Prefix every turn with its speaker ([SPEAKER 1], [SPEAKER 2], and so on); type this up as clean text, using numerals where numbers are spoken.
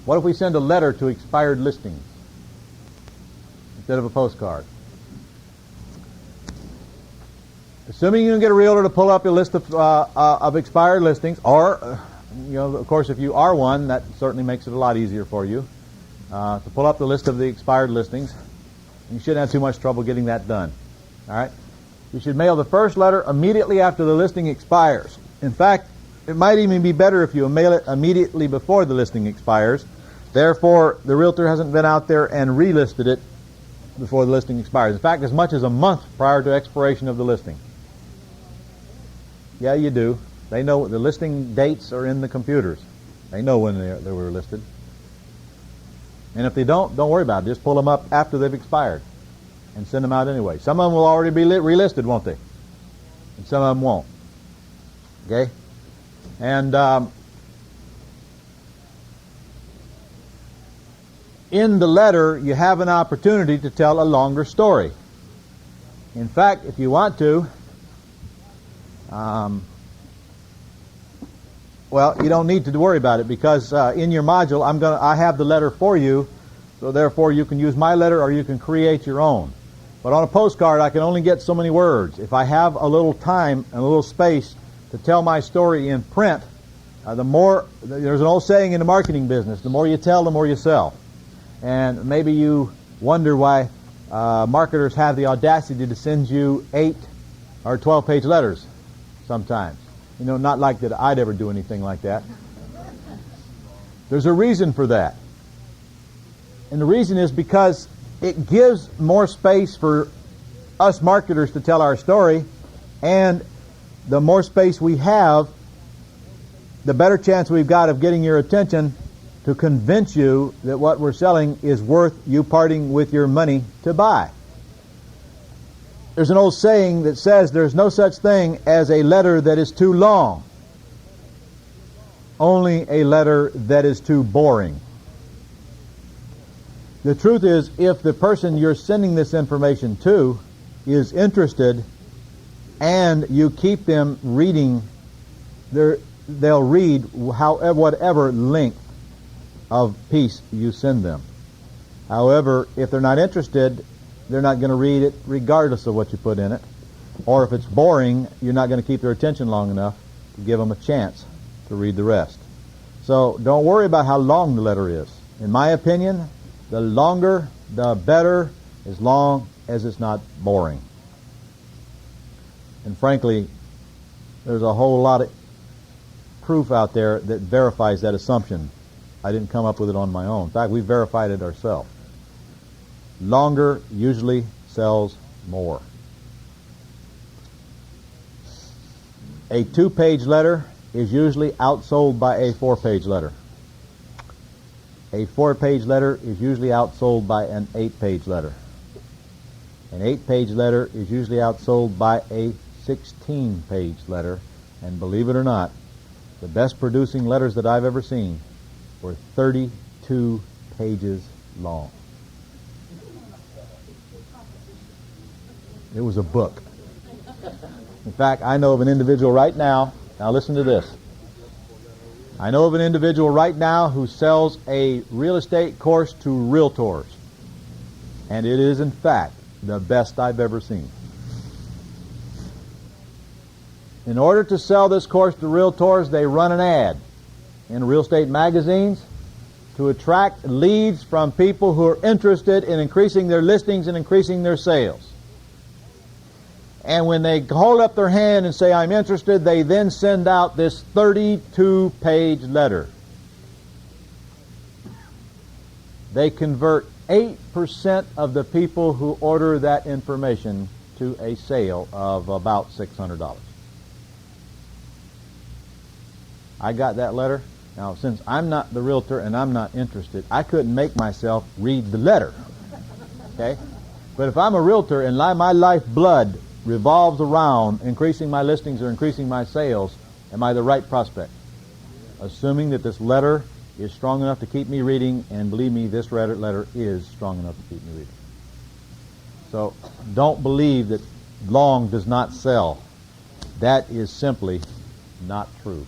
[SPEAKER 1] What if we send a letter to expired listings instead of a postcard? Assuming you can get a realtor to pull up a list of expired listings, or, of course, if you are one, that certainly makes it a lot easier for you to pull up the list of the expired listings. You shouldn't have too much trouble getting that done. All right? You should mail the first letter immediately after the listing expires. In fact, it might even be better if you mail it immediately before the listing expires. Therefore, the realtor hasn't been out there and relisted it before the listing expires. In fact, as much as a month prior to expiration of the listing. Yeah, you do. They know the listing dates are in the computers. They know when they were listed. And if they don't worry about it. Just pull them up after they've expired and send them out anyway. Some of them will already be relisted, won't they? And some of them won't. Okay? And in the letter, you have an opportunity to tell a longer story. In fact, if you want to, well, you don't need to worry about it, because in your module, I have the letter for you, so therefore you can use my letter or you can create your own. But on a postcard, I can only get so many words. If I have a little time and a little space to tell my story in print, there's an old saying in the marketing business, the more you tell, the more you sell. And maybe you wonder why marketers have the audacity to send you 8 or 12-page letters sometimes. Not like that I'd ever do anything like that. There's a reason for that. And the reason is because it gives more space for us marketers to tell our story, and the more space we have, the better chance we've got of getting your attention to convince you that what we're selling is worth you parting with your money to buy. There's an old saying that says there's no such thing as a letter that is too long, only a letter that is too boring. The truth is, if the person you're sending this information to is interested and you keep them reading, they'll read whatever length of piece you send them. However, if they're not interested, they're not going to read it regardless of what you put in it. Or if it's boring, you're not going to keep their attention long enough to give them a chance to read the rest. So don't worry about how long the letter is. In my opinion, the longer, the better, as long as it's not boring. And frankly, there's a whole lot of proof out there that verifies that assumption. I didn't come up with it on my own. In fact, we verified it ourselves. Longer usually sells more. A 2-page letter is usually outsold by a 4-page letter. A 4-page letter is usually outsold by an 8-page letter. An 8-page letter is usually outsold by a 16-page letter. And believe it or not, the best producing letters that I've ever seen were 32 pages long. It was a book. In fact, I know of an individual right now listen to this. I know of an individual right now who sells a real estate course to realtors. And it is, in fact, the best I've ever seen. In order to sell this course to realtors, they run an ad in real estate magazines to attract leads from people who are interested in increasing their listings and increasing their sales. And when they hold up their hand and say, I'm interested, they then send out this 32-page letter. They convert 8% of the people who order that information to a sale of about $600. I got that letter. Now, since I'm not the realtor and I'm not interested, I couldn't make myself read the letter. Okay? But if I'm a realtor and my lifeblood revolves around increasing my listings or increasing my sales, am I the right prospect? Assuming that this letter is strong enough to keep me reading, and believe me, this letter is strong enough to keep me reading. So don't believe that long does not sell. That is simply not true.